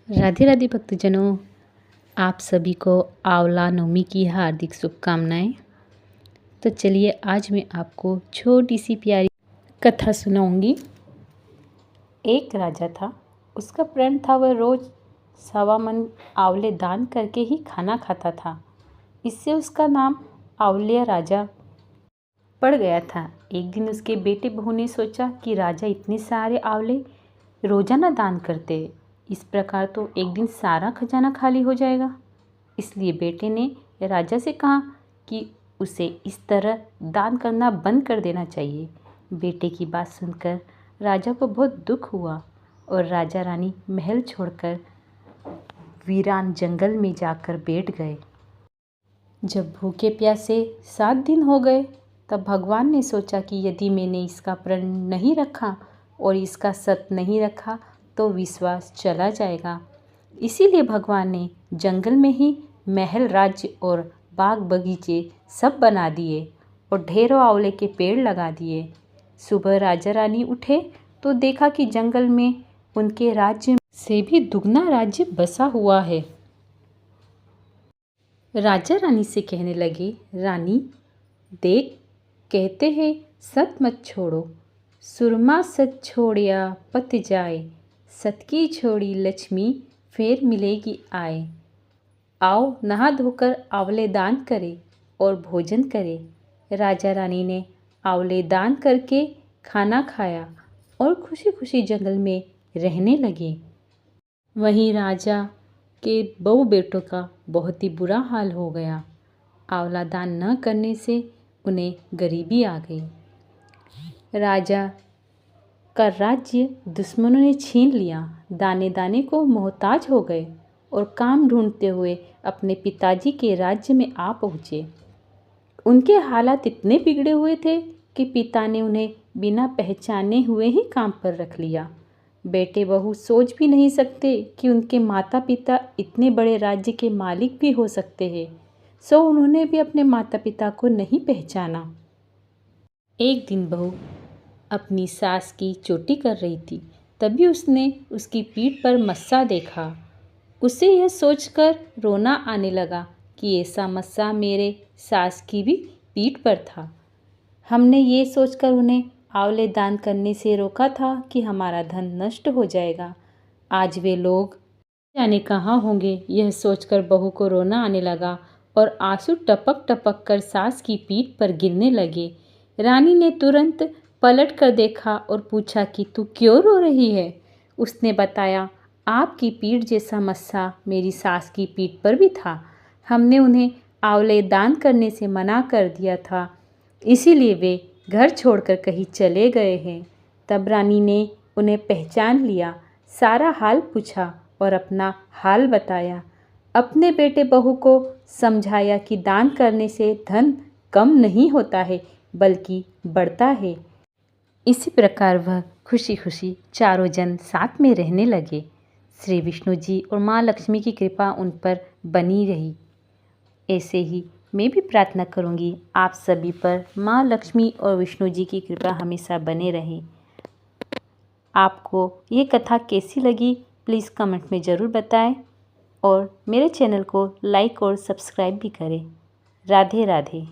राधे राधे भक्तजनों, आप सभी को आंवला नवमी की हार्दिक शुभकामनाएं। तो चलिए आज मैं आपको छोटी सी प्यारी कथा सुनाऊंगी। एक राजा था, उसका प्रण था वह रोज 1.25 मन आंवले दान करके ही खाना खाता था। इससे उसका नाम आंवलिया राजा पड़ गया था। एक दिन उसके बेटे बहू ने सोचा कि राजा इतने सारे आंवले रोजाना दान करते, इस प्रकार तो एक दिन सारा खजाना खाली हो जाएगा। इसलिए बेटे ने राजा से कहा कि उसे इस तरह दान करना बंद कर देना चाहिए। बेटे की बात सुनकर राजा को बहुत दुख हुआ और राजा रानी महल छोड़कर वीरान जंगल में जाकर बैठ गए। जब भूखे प्यासे 7 दिन हो गए तब भगवान ने सोचा कि यदि मैंने इसका प्रण नहीं रखा और इसका सत नहीं रखा तो विश्वास चला जाएगा। इसीलिए भगवान ने जंगल में ही महल, राज्य और बाग बगीचे सब बना दिए और ढेरों आंवले के पेड़ लगा दिए। सुबह राजा रानी उठे तो देखा कि जंगल में उनके राज्य से भी दुगना राज्य बसा हुआ है। राजा रानी से कहने लगे, रानी देख, कहते हैं सत मत छोड़ो, सुरमा सत छोड़िया पत जाए, सत की छोड़ी लक्ष्मी फिर मिलेगी आए। आओ नहा धोकर आंवले दान करें और भोजन करें। राजा रानी ने आंवले दान करके खाना खाया और खुशी खुशी जंगल में रहने लगे। वहीं राजा के बहू बेटों का बहुत ही बुरा हाल हो गया। आंवला दान न करने से उन्हें गरीबी आ गई। राजा का राज्य दुश्मनों ने छीन लिया। दाने दाने को मोहताज हो गए और काम ढूंढते हुए अपने पिताजी के राज्य में आ पहुँचे। उनके हालात इतने बिगड़े हुए थे कि पिता ने उन्हें बिना पहचाने हुए ही काम पर रख लिया। बेटे बहू सोच भी नहीं सकते कि उनके माता पिता इतने बड़े राज्य के मालिक भी हो सकते हैं, सो उन्होंने भी अपने माता पिता को नहीं पहचाना। एक दिन बहू अपनी सास की चोटी कर रही थी, तभी उसने उसकी पीठ पर मस्सा देखा। उसे यह सोचकर रोना आने लगा कि ऐसा मस्सा मेरे सास की भी पीठ पर था। हमने ये सोचकर उन्हें आंवले दान करने से रोका था कि हमारा धन नष्ट हो जाएगा। आज वे लोग जाने कहाँ होंगे। यह सोचकर बहू को रोना आने लगा और आंसू टपक टपक कर सास की पीठ पर गिरने लगे। रानी ने तुरंत पलट कर देखा और पूछा कि तू क्यों रो रही है। उसने बताया, आपकी पीठ जैसा मस्सा मेरी सास की पीठ पर भी था। हमने उन्हें आंवले दान करने से मना कर दिया था, इसीलिए वे घर छोड़कर कहीं चले गए हैं। तब रानी ने उन्हें पहचान लिया, सारा हाल पूछा और अपना हाल बताया। अपने बेटे बहू को समझाया कि दान करने से धन कम नहीं होता है बल्कि बढ़ता है। इसी प्रकार वह खुशी खुशी चारों जन साथ में रहने लगे। श्री विष्णु जी और माँ लक्ष्मी की कृपा उन पर बनी रही। ऐसे ही मैं भी प्रार्थना करूँगी आप सभी पर माँ लक्ष्मी और विष्णु जी की कृपा हमेशा बने रहे। आपको ये कथा कैसी लगी प्लीज़ कमेंट में ज़रूर बताएं और मेरे चैनल को लाइक और सब्सक्राइब भी करें। राधे राधे।